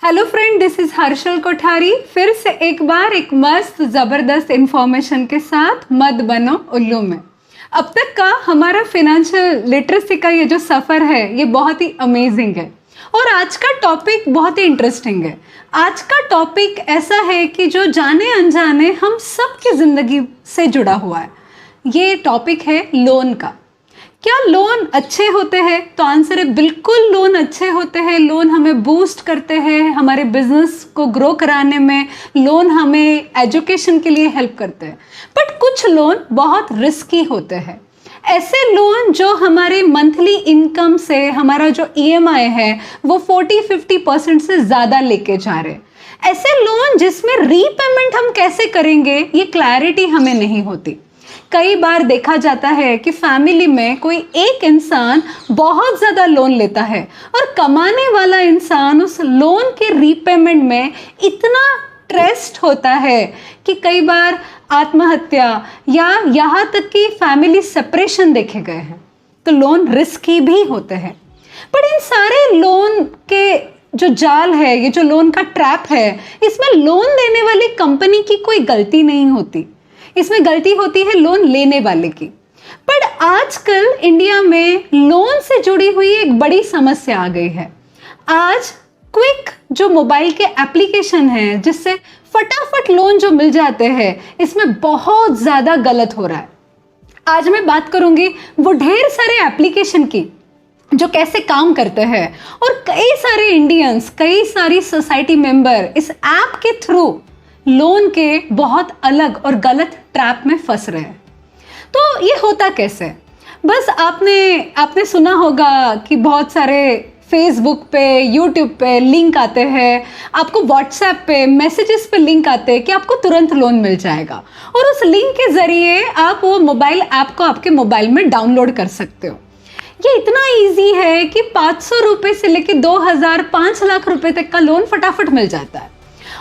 Hello friend, this is Harshal Kothari. फिर से एक बार एक मस्त ज़बरदस्त इंफॉर्मेशन के साथ मत बनो उल्लू में। अब तक का हमारा फिनेंशियल लिटरेसी का ये जो सफ़र है ये बहुत ही अमेजिंग है और आज का टॉपिक बहुत ही इंटरेस्टिंग है। आज का टॉपिक ऐसा है कि जो जाने अनजाने हम सब की ज़िंदगी से जुड़ा हुआ है। ये टॉपिक है लोन का। क्या लोन अच्छे होते हैं? तो आंसर है बिल्कुल, लोन अच्छे होते हैं। लोन हमें बूस्ट करते हैं, हमारे बिजनेस को ग्रो कराने में। लोन हमें एजुकेशन के लिए हेल्प करते हैं। बट कुछ लोन बहुत रिस्की होते हैं। ऐसे लोन जो हमारे मंथली इनकम से हमारा जो EMI है वो 40-50% से ज़्यादा लेके जा रहे हैं। ऐसे लोन जिसमें रीपेमेंट हम कैसे करेंगे ये क्लैरिटी हमें नहीं होती। कई बार देखा जाता है कि फैमिली में कोई एक इंसान बहुत ज़्यादा लोन लेता है और कमाने वाला इंसान उस लोन के रीपेमेंट में इतना स्ट्रेस्ड होता है कि कई बार आत्महत्या या यहाँ तक कि फैमिली सेपरेशन देखे गए हैं। तो लोन रिस्की भी होते हैं। पर इन सारे लोन के जो जाल है, ये जो लोन का ट्रैप है, इसमें लोन देने वाली कंपनी की कोई गलती नहीं होती। इसमें गलती होती है लोन लेने वाले की। पर आजकल इंडिया में लोन से जुड़ी हुई एक बड़ी समस्या आ गई है। आज क्विक जो मोबाइल के एप्लीकेशन है जिससे फटाफट लोन जो मिल जाते हैं, इसमें बहुत ज़्यादा गलत हो रहा है। आज मैं बात करूंगी वो ढेर सारे एप्लीकेशन की जो कैसे काम करते हैं और कई सारे इंडियंस, कई सारी सोसाइटी मेंबर इस ऐप के थ्रू लोन के बहुत अलग और गलत ट्रैप में फंस रहे हैं। तो ये होता कैसे? बस आपने सुना होगा कि बहुत सारे फेसबुक पे, यूट्यूब पे लिंक आते हैं, आपको व्हाट्सएप पे मैसेजेस पे लिंक आते हैं कि आपको तुरंत लोन मिल जाएगा और उस लिंक के ज़रिए आप वो मोबाइल ऐप को आपके मोबाइल में डाउनलोड कर सकते हो। ये इतना ईजी है कि 500 रुपये से लेकर 2000, 5 लाख रुपए तक का लोन फटाफट मिल जाता है।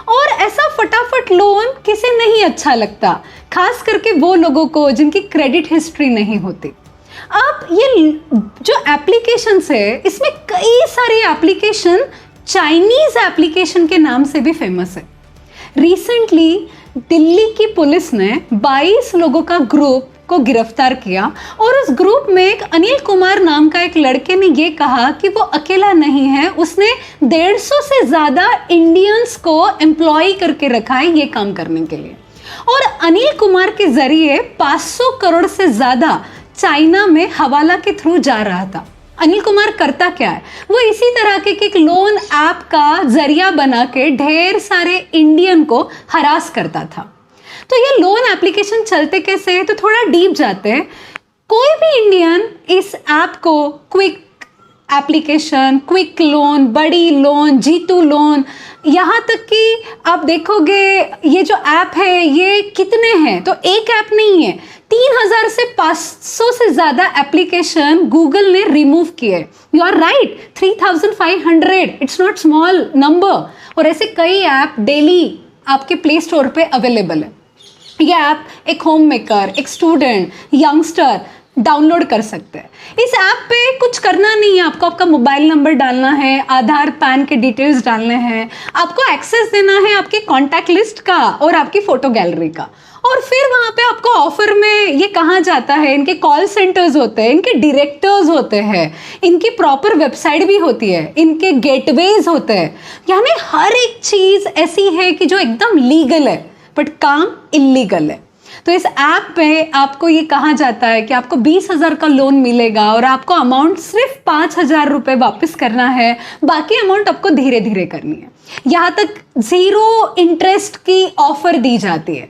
और ऐसा फटाफट लोन किसे नहीं अच्छा लगता, खास करके वो लोगों को जिनकी क्रेडिट हिस्ट्री नहीं होती। अब ये जो एप्लीकेशंस है, इसमें कई सारे एप्लीकेशन चाइनीज एप्लीकेशन के नाम से भी फेमस है। रिसेंटली दिल्ली की पुलिस ने 22 लोगों का ग्रुप को गिरफ्तार किया और उस ग्रुप में एक अनिल कुमार नाम का एक लड़के ने ये कहा कि वो अकेला नहीं है, उसने 150 से ज़्यादा इंडियंस को एम्प्लॉय करके रखा है ये काम करने के लिए। और अनिल कुमार के जरिए 500 करोड़ से ज़्यादा चाइना में हवाला के थ्रू जा रहा था। अनिल कुमार करता क्या है? वो इसी तरह के एक लोन ऐप का जरिया बना के ढेर सारे इंडियन को हरास करता था। तो ये लोन एप्लीकेशन चलते कैसे हैं? तो थोड़ा डीप जाते हैं। कोई भी इंडियन इस ऐप को क्विक एप्लीकेशन, क्विक लोन, बड़ी लोन, जीतू लोन, यहाँ तक कि आप देखोगे ये जो ऐप है ये कितने हैं, तो एक ऐप नहीं है, 3000 से 500 से ज़्यादा एप्लीकेशन गूगल ने रिमूव किए। You are right, 3500, it's not small number. और ऐसे कई ऐप डेली आपके प्ले स्टोर पे अवेलेबल है। ये ऐप एक होम मेकर, एक स्टूडेंट, यंगस्टर डाउनलोड कर सकते हैं। इस ऐप पे कुछ करना नहीं है आपको, आपका मोबाइल नंबर डालना है, आधार पैन के डिटेल्स डालने हैं, आपको एक्सेस देना है आपके कॉन्टैक्ट लिस्ट का और आपकी फ़ोटो गैलरी का। और फिर वहाँ पे आपको ऑफर में ये कहा जाता है, इनके कॉल सेंटर्स होते हैं, इनके डायरेक्टर्स होते हैं, इनकी प्रॉपर वेबसाइट भी होती है, इनके गेटवेज होते हैं, यानी हर एक चीज़ ऐसी है कि जो एकदम लीगल है बट काम इलीगल है। तो इस ऐप पे आपको ये कहा जाता है कि आपको 20,000 का लोन मिलेगा और आपको अमाउंट सिर्फ 5,000 रुपये वापस करना है, बाकी अमाउंट आपको धीरे धीरे करनी है। यहाँ तक 0 इंटरेस्ट की ऑफर दी जाती है।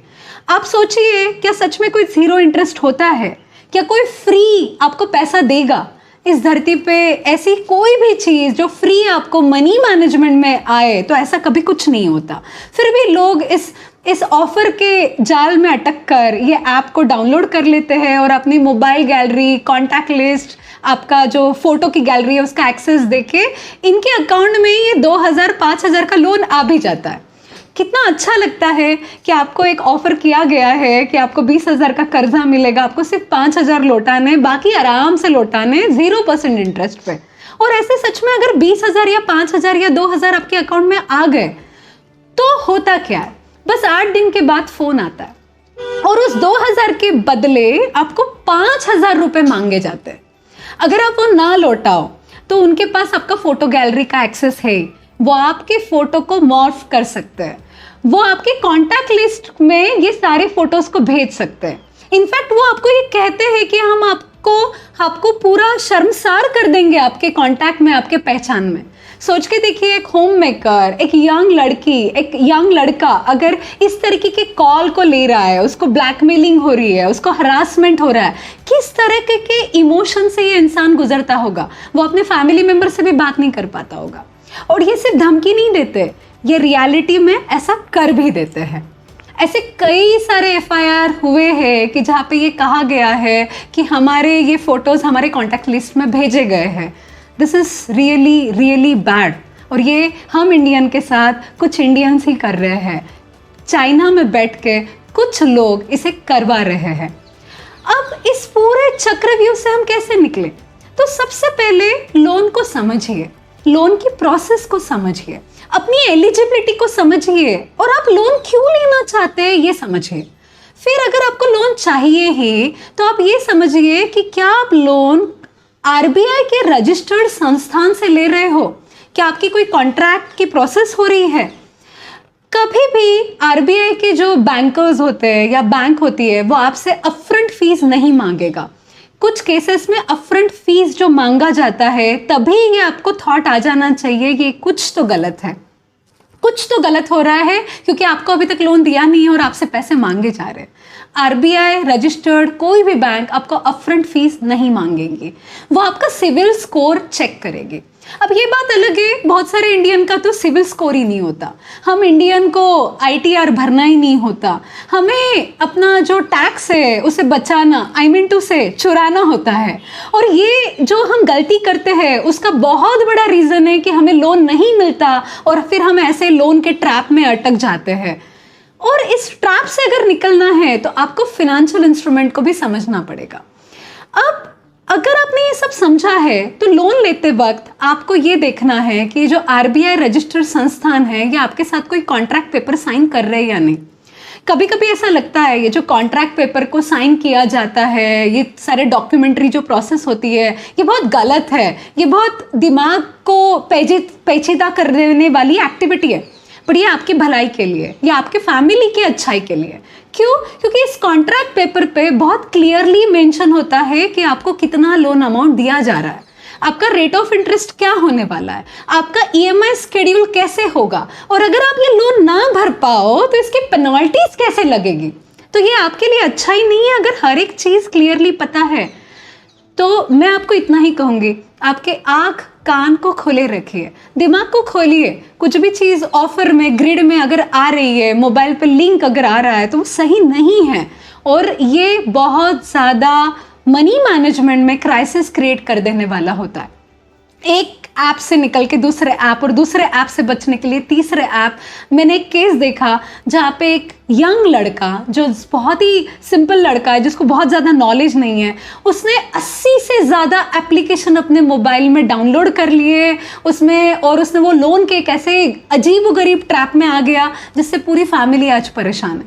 आप सोचिए, क्या सच में कोई 0 इंटरेस्ट होता है? क्या कोई फ्री आपको पैसा देगा? इस धरती पे ऐसी कोई भी चीज़ जो फ्री आपको मनी मैनेजमेंट में आए तो ऐसा कभी कुछ नहीं होता। फिर भी लोग इस ऑफर के जाल में अटक कर ये ऐप को डाउनलोड कर लेते हैं और अपनी मोबाइल गैलरी, कॉन्टैक्ट लिस्ट, आपका जो फोटो की गैलरी है उसका एक्सेस देके इनके अकाउंट में ये 2000-5000 का लोन आ भी जाता है। कितना अच्छा लगता है कि आपको एक ऑफर किया गया है कि आपको 20,000 का कर्जा मिलेगा, आपको सिर्फ 5,000 लौटाने, बाकी आराम से लौटाने 0% इंटरेस्ट पे। और ऐसे सच में अगर 20,000 या 5,000 या 2,000 आपके अकाउंट में आ गए तो होता क्या है, बस 8 दिन के बाद फोन आता है और उस 2,000 के बदले आपको 5,000 रुपए मांगे जाते हैं। अगर आप वो ना लौटाओ तो उनके पास आपका फोटो गैलरी का एक्सेस है, वो आपके फोटो को मॉर्फ कर सकते हैं, वो आपके कॉन्टैक्ट लिस्ट में ये सारे फोटोज को भेज सकते हैं। इनफैक्ट वो आपको ये कहते हैं कि हम आपको पूरा शर्मसार कर देंगे आपके कॉन्टैक्ट में, आपके पहचान में। सोच के देखिए, एक होम मेकर, एक यंग लड़की, एक यंग लड़का अगर इस तरीके के कॉल को ले रहा है, उसको ब्लैकमेलिंग हो रही है, उसको हरासमेंट हो रहा है, किस तरह के इमोशन से ये इंसान गुजरता होगा। वो अपने फैमिली मेंबर से भी बात नहीं कर पाता होगा। और ये सिर्फ धमकी नहीं देते, ये रियलिटी में ऐसा कर भी देते हैं। ऐसे कई सारे एफआईआर हुए हैं कि जहाँ पे ये कहा गया है कि हमारे ये फोटोज हमारे कॉन्टैक्ट लिस्ट में भेजे गए हैं। This is really really bad. और ये हम इंडियन के साथ कुछ इंडियंस ही कर रहे हैं। चाइना में बैठ के कुछ लोग इसे करवा रहे हैं। अब इस पूरे चक्रव्यूह से हम कैसे निकले? तो सबसे पहले लोन को समझिए, लोन की प्रोसेस को समझिए, अपनी एलिजिबिलिटी को समझिए और आप लोन क्यों लेना चाहते हैं ये समझिए। फिर अगर आपको लोन चाहिए ही तो आप ये समझिए कि क्या आप लोन आरबीआई के रजिस्टर्ड संस्थान से ले रहे हो, क्या आपकी कोई कॉन्ट्रैक्ट की प्रोसेस हो रही है। कभी भी आरबीआई के जो बैंकर्स होते हैं या बैंक होती है वो आपसे अपफ्रंट फीस नहीं मांगेगा। कुछ केसेस में अपफ्रंट फीस जो मांगा जाता है तभी ये आपको थॉट आ जाना चाहिए कि कुछ तो गलत है, कुछ तो गलत हो रहा है, क्योंकि आपको अभी तक लोन दिया नहीं है और आपसे पैसे मांगे जा रहे हैं। आरबीआई रजिस्टर्ड कोई भी बैंक आपको अपफ्रंट फीस नहीं मांगेंगी, वो आपका सिविल स्कोर चेक करेगी। अब ये बात अलग है, बहुत सारे इंडियन का तो सिविल स्कोर ही नहीं होता। हम इंडियन को आईटीआर भरना ही नहीं होता, हमें अपना जो टैक्स है उसे बचाना, आई मीन टू से चुराना होता है। और ये जो हम गलती करते हैं उसका बहुत बड़ा रीज़न है कि हमें लोन नहीं मिलता और फिर हम ऐसे लोन के ट्रैप में अटक जाते हैं। और इस ट्रैप से अगर निकलना है तो आपको फिनेंशियल इंस्ट्रूमेंट को भी समझना पड़ेगा। अब अगर आपने ये सब समझा है तो लोन लेते वक्त आपको ये देखना है कि जो आरबीआई रजिस्टर्ड संस्थान है ये आपके साथ कोई कॉन्ट्रैक्ट पेपर साइन कर रहे हैं या नहीं। कभी कभी ऐसा लगता है ये जो कॉन्ट्रैक्ट पेपर को साइन किया जाता है, ये सारे डॉक्यूमेंट्री जो प्रोसेस होती है ये बहुत गलत है, ये बहुत दिमाग को पेचीदा कर देने वाली एक्टिविटी है। पर ये आपकी भलाई के लिए, ये आपके फैमिली की अच्छाई के लिए। क्यों? क्योंकि इस कॉन्ट्रैक्ट पेपर पे बहुत क्लियरली मेंशन होता है कि आपको कितना लोन अमाउंट दिया जा रहा है, आपका रेट ऑफ इंटरेस्ट क्या होने वाला है, आपका ईएमआई शेड्यूल कैसे होगा, और अगर आप ये लोन ना भर पाओ तो इसकी पेनल्टीज कैसे लगेगी। तो ये आपके लिए अच्छा ही नहीं है अगर हर एक चीज़ क्लियरली पता है। तो मैं आपको इतना ही कहूँगी, आपके आँख कान को खोले रखिए, दिमाग को खोलिए। कुछ भी चीज़ ऑफर में, ग्रिड में अगर आ रही है, मोबाइल पे लिंक अगर आ रहा है तो वो सही नहीं है और ये बहुत ज़्यादा मनी मैनेजमेंट में क्राइसिस क्रिएट कर देने वाला होता है। एक ऐप से निकल के दूसरे ऐप और दूसरे ऐप से बचने के लिए तीसरे ऐप। मैंने एक केस देखा जहाँ पे एक यंग लड़का, जो बहुत ही सिंपल लड़का है, जिसको बहुत ज़्यादा नॉलेज नहीं है, उसने 80 से ज़्यादा एप्लीकेशन अपने मोबाइल में डाउनलोड कर लिए उसमें, और उसने वो लोन के एक ऐसे अजीब-ओ-गरीब ट्रैप में आ गया जिससे पूरी फैमिली आज परेशान है।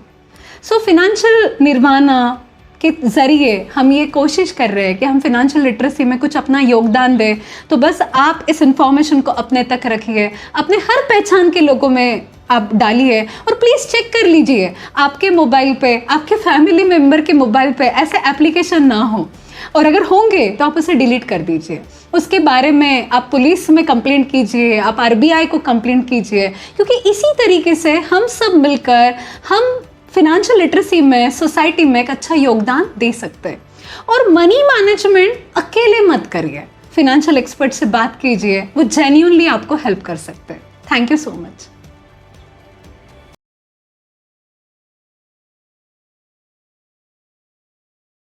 सो फिनेंशियल निर्वाणा के ज़रिए हम ये कोशिश कर रहे हैं कि हम फिनेंशियल लिटरेसी में कुछ अपना योगदान दें। तो बस आप इस इंफॉर्मेशन को अपने तक रखिए, अपने हर पहचान के लोगों में आप डालिए और प्लीज़ चेक कर लीजिए आपके मोबाइल पे, आपके फैमिली मेम्बर के मोबाइल पे ऐसे एप्लीकेशन ना हो, और अगर होंगे तो आप उसे डिलीट कर दीजिए। उसके बारे में आप पुलिस में कंप्लेंट कीजिए, आप आरबीआई को कंप्लेंट कीजिए, क्योंकि इसी तरीके से हम सब मिलकर हम फिनेंशियल लिटरेसी में, सोसाइटी में एक अच्छा योगदान दे सकते हैं। और मनी मैनेजमेंट अकेले मत करिए, फिनेंशियल एक्सपर्ट से बात कीजिए, वो जेन्युइनली आपको हेल्प कर सकते हैं। Thank you so much.